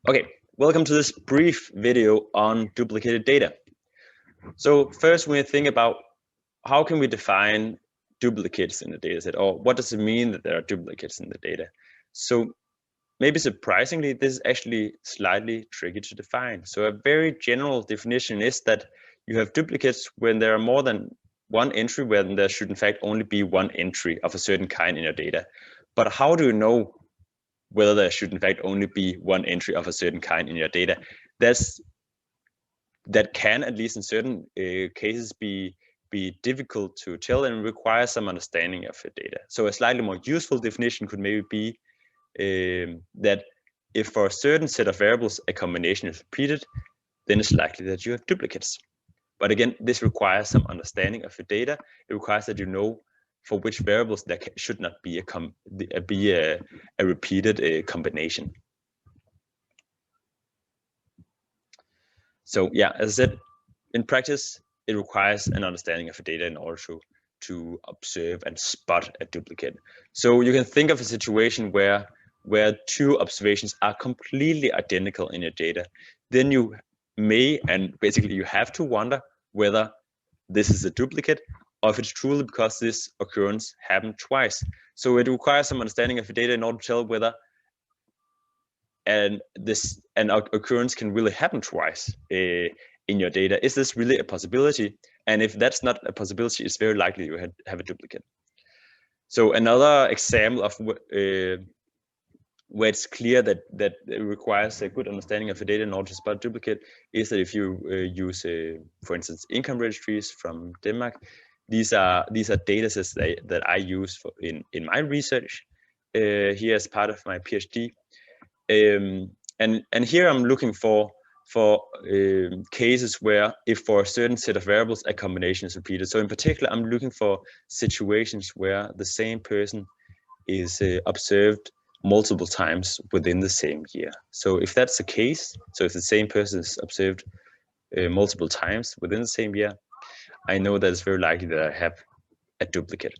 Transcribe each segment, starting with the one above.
Okay, welcome to this brief video on duplicated data. So first, when we think about how can we define duplicates in the data set, or what does it mean that there are duplicates in the data? So maybe surprisingly, this is actually slightly tricky to define. So a very general definition is that you have duplicates when there are more than one entry, when there should in fact only be one entry of a certain kind in your data. But how do you know whether there should in fact only be one entry of a certain kind in your data? That can, at least in certain cases, be difficult to tell and require some understanding of the data. So a slightly more useful definition could maybe be that if for a certain set of variables a combination is repeated, then it's likely that you have duplicates. But again, this requires some understanding of the data. It requires that you know for which variables there should not be a repeated combination. So yeah, as I said, in practice, it requires an understanding of the data in order to observe and spot a duplicate. So you can think of a situation where two observations are completely identical in your data. Then you may, and basically you have to wonder whether this is a duplicate or if it's truly because this occurrence happened twice. So it requires some understanding of the data in order to tell whether an occurrence can really happen twice in your data. Is this really a possibility? And if that's not a possibility, it's very likely you have a duplicate. So another example of where it's clear that it requires a good understanding of the data in order to spot duplicate is that if you use, for instance, income registries from Denmark, these are data sets that I use in my research here as part of my PhD. And here I'm looking for cases where if for a certain set of variables a combination is repeated. So in particular, I'm looking for situations where the same person is observed multiple times within the same year. So if that's the case, so if the same person is observed multiple times within the same year, I know that it's very likely that I have a duplicate.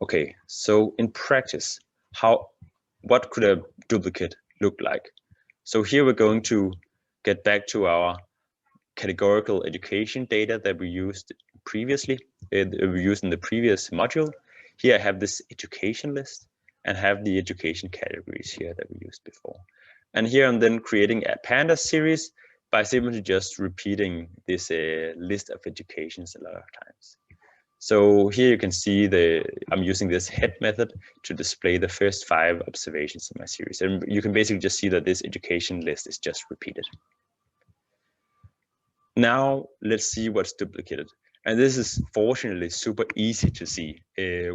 Okay, so in practice, what could a duplicate look like? So here we're going to get back to our categorical education data that we used previously, we used in the previous module. Here I have this education list and have the education categories here that we used before. And here I'm then creating a pandas series by simply just repeating this list of educations a lot of times. So here you can see I'm using this head method to display the first 5 observations in my series. And you can basically just see that this education list is just repeated. Now let's see what's duplicated. And this is fortunately super easy to see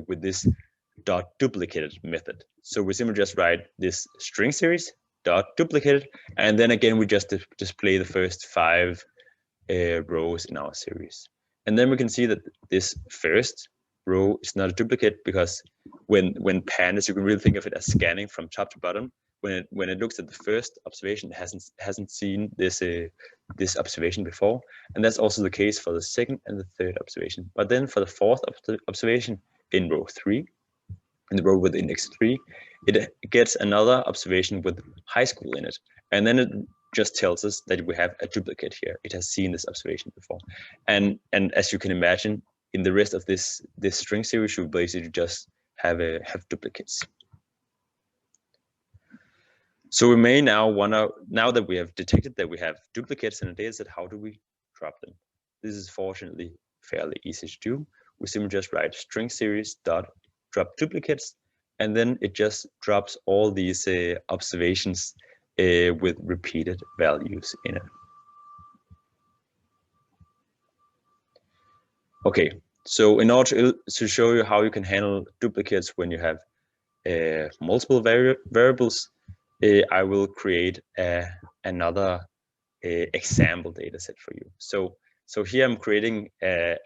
with this .duplicated method. So we simply just write this string series .duplicated, and then again we just display the first 5 rows in our series. And then we can see that this first row is not a duplicate because when pandas, you can really think of it as scanning from top to bottom. When it looks at the first observation, it hasn't seen this this observation before, and that's also the case for the second and the third observation. But then for the fourth observation in row 3, in the row with index 3, it gets another observation with high school in it, and then it just tells us that we have a duplicate here. It has seen this observation before, and as you can imagine, in the rest of this string series, you basically just have duplicates. So we may now now that we have detected that we have duplicates in a data set, how do we drop them? This is fortunately fairly easy to do. We simply just write string series dot drop duplicates, and then it just drops all these observations with repeated values in it. Okay, so in order to show you how you can handle duplicates when you have multiple variables, I will create another example data set for you. So here I'm creating a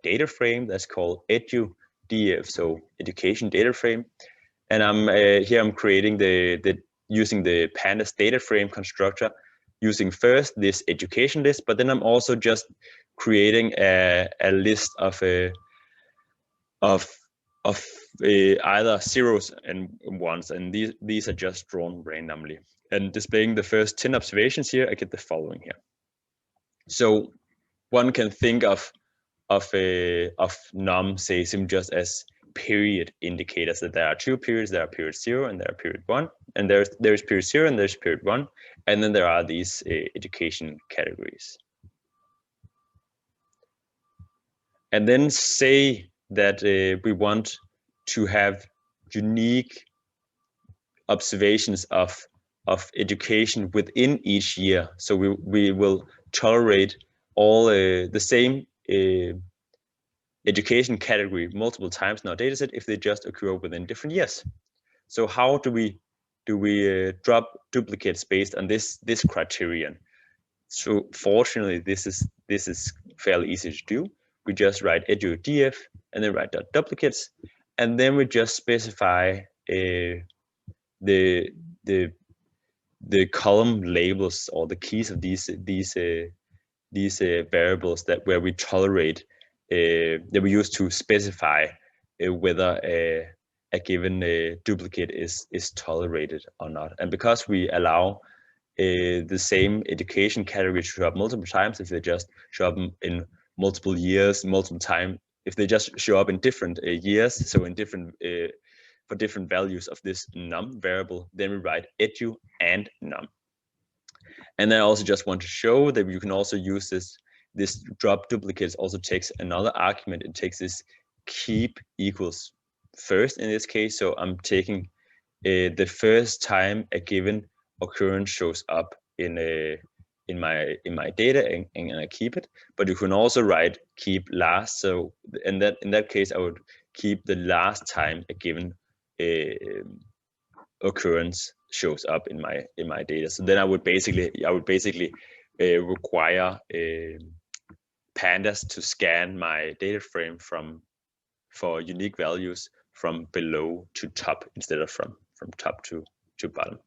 data frame that's called edudf, so education data frame, and I'm creating using the pandas data frame constructor, using first this education list, but then I'm also just creating a list of either zeros and ones, and these are just drawn randomly. And displaying the first 10 observations here, I get the following here. So one can think of num, say, simply just as period indicators, that there are two periods. There are period 0 and there are period 1, and there's period 0 and there's period 1, and then there are these education categories. And then say that we want to have unique observations of education within each year. So we will tolerate all the same education category multiple times in our dataset if they just occur within different years. So how do we drop duplicates based on this criterion? So fortunately, this is fairly easy to do. We just write edudf and then write duplicates, and then we just specify the column labels or the keys of these variables where we tolerate that we use to specify whether a given duplicate is tolerated or not. And because we allow the same education category to show up multiple times, if they just show up in multiple years, multiple times, if they just show up in different years, so in different for different values of this num variable, then we write edu and num. And then I also just want to show that you can also use this drop duplicates also takes another argument. It takes this keep equals first in this case. So I'm taking the first time a given occurrence shows up in my data, and I keep it. But you can also write keep last. So in that case, I would keep the last time a given occurrence shows up in my data. So then I would basically require pandas to scan my data frame for unique values from below to top instead of from top to bottom.